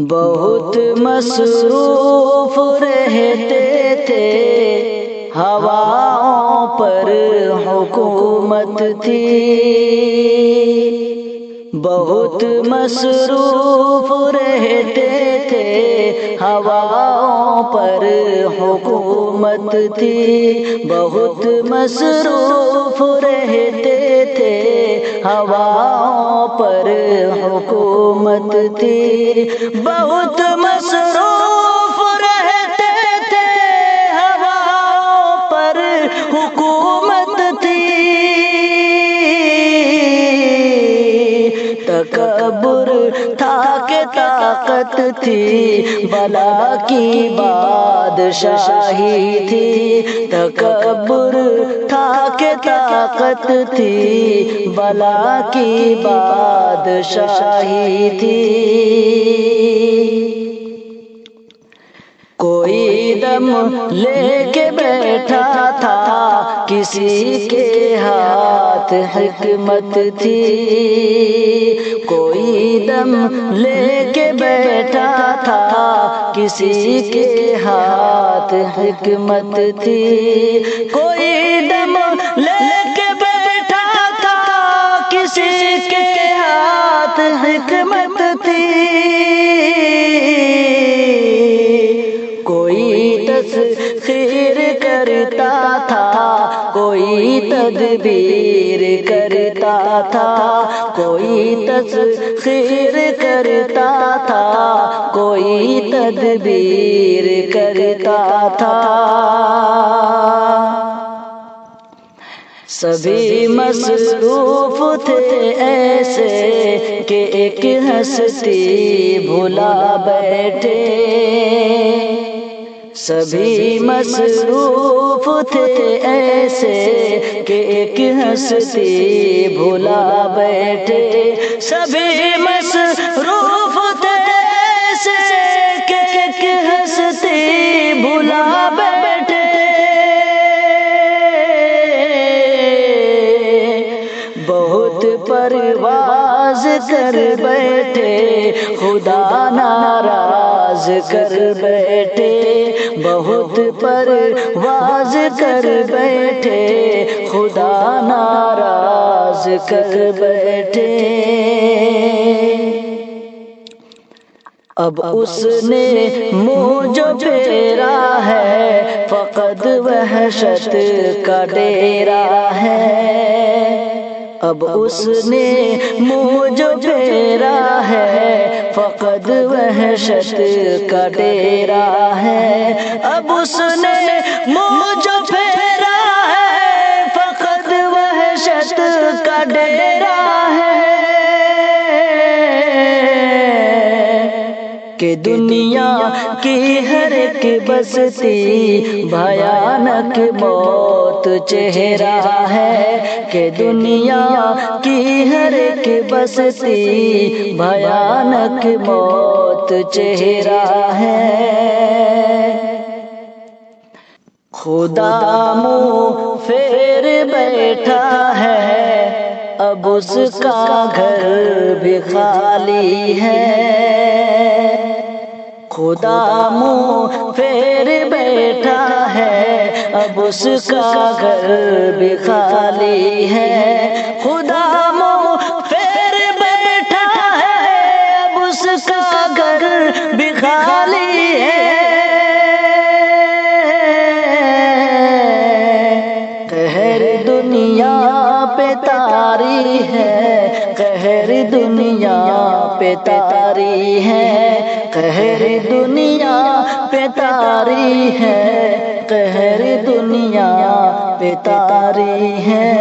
بہت مصروف رہتے تھے، ہواؤں پر حکومت تھی۔ بہت مصروف رہتے تھے، ہواؤں پر حکومت تھی۔ بہت مصروف رہتے تھے، ہواؤں پر حکومت تھی۔ بہت مصروف رہتے تھے، ہواؤں پر حکومت تھی۔ تکبر تھا کہ طاقت تھی، بلا کی بادشاہی تھی۔ تکبر تھا کہ طاقت تھی، بلا کی بادشاہی تھی۔ کوئی دم لے کے بیٹھا تھا، کسی کے ہاتھ حکمت تھی۔ کوئی دم لے کے بیٹھا تھا، کسی کے ہاتھ حکمت تھی۔ کوئی دم لے کے بیٹھا تھا، کسی کے ہاتھ حکمت تھی۔ کوئی تسخیر کرتا تھا، کوئی تدبیر کرتا تھا۔ کوئی تسخیر کرتا تھا، کوئی تدبیر کرتا تھا۔ سبھی مصروف تھے ایسے کہ ایک ہستی بھلا بیٹھے۔ سبھی مصروف تھے ایسے کہ ایک ہستی بھلا بیٹھے۔ سبھی مصروف تھے ایسے کہ ایک ہستی بھلا بیٹھے۔ بہت پرواز کر بیٹھے، خدا ناراض کر بیٹھے۔ بہت پرواز کر بیٹھے، خدا ناراض کر بیٹھے۔ اب اس نے منہ جو پھیرا ہے، فقط وحشت کا ڈیرا ہے۔ اب اس نے منہ جو پھیرا ہے، فقط وحشت کا ڈیرا ہے۔ اب اس نے منہ جو پھیرا ہے، فقط وحشت کا ڈیرا ہے۔ کہ دنیا کی ہر ایک بستی بھیانک موت چہرہ ہے۔ کہ دنیا کی ہر ایک بستی بھیانک موت چہرہ ہے۔ خدا منہ پھیر بیٹھا ہے، اب اس کا گھر بھی خالی ہے۔ خدا منہ پھیر بیٹھا ہے، اب اس کا گھر بھی خالی ہے۔ خدا منہ پھیر بیٹھا ہے، اب اس کا گھر بھی خالی ہے۔ قہر دنیا پہ طاری ہے، قہر دنیا پہ طاری ہے۔ قہر دنیا پہ طاری ہے، قہر دنیا پہ طاری ہے۔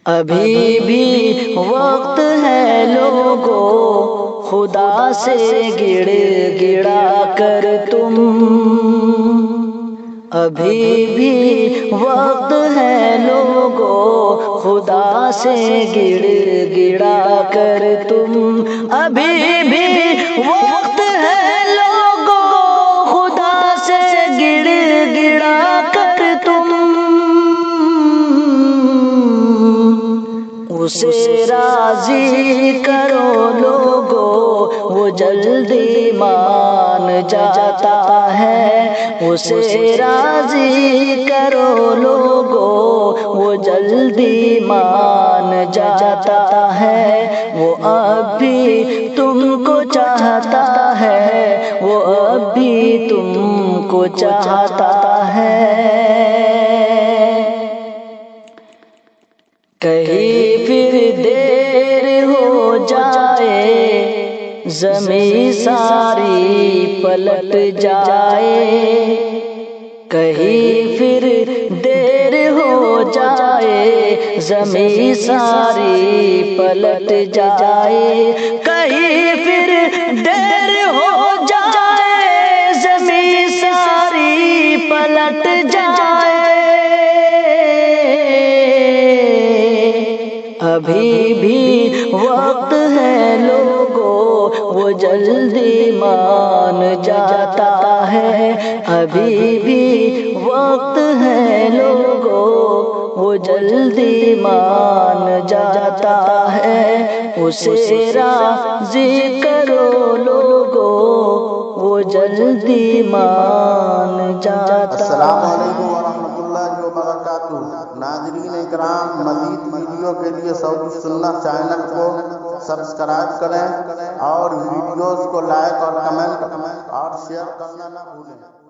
ابھی بھی وقت ہے لوگوں، خدا سے گڑ گڑا کر تم۔ ابھی بھی وقت ہے لوگوں، خدا سے گڑ گڑا کر تم۔ ابھی بھی وقت ہے لوگوں، خدا سے گڑ گڑا کر تم۔ اسے راضی کرو لوگو، وہ جلدی مان جاتا ہے، اسے راضی کرو لوگو، وہ جلدی مان جاتا ہے، وہ اب بھی تم کو چاہتا ہے، وہ اب بھی تم کو چاہتا ہے۔ کہیں پھر دیر ہو جائے، زمین ساری پلٹ جائے، کہیں پھر دیر ہو جائے، زمین ساری پلٹ جائے، کہیں پھر دیر ہو جائے، زمین ساری پلٹ جائے، ابھی بھی وقت ہے لوگو، وہ جلدی مان جاتا ہے، ابھی بھی وقت ہے لوگو، وہ جلدی مان جاتا ہے، اسے راضی کرو لوگو، وہ جلدی مان جاتا ہے۔ السلام علیکم ورحمۃ اللہ وبرکاتہ۔ ناظرین اکرام، مزید ویڈیو کے لیے سعودی سنت چینل کو سبسکرائب کریں اور ویڈیوز کو لائک اور کمنٹ اور شیئر کرنا نہ بھولیں۔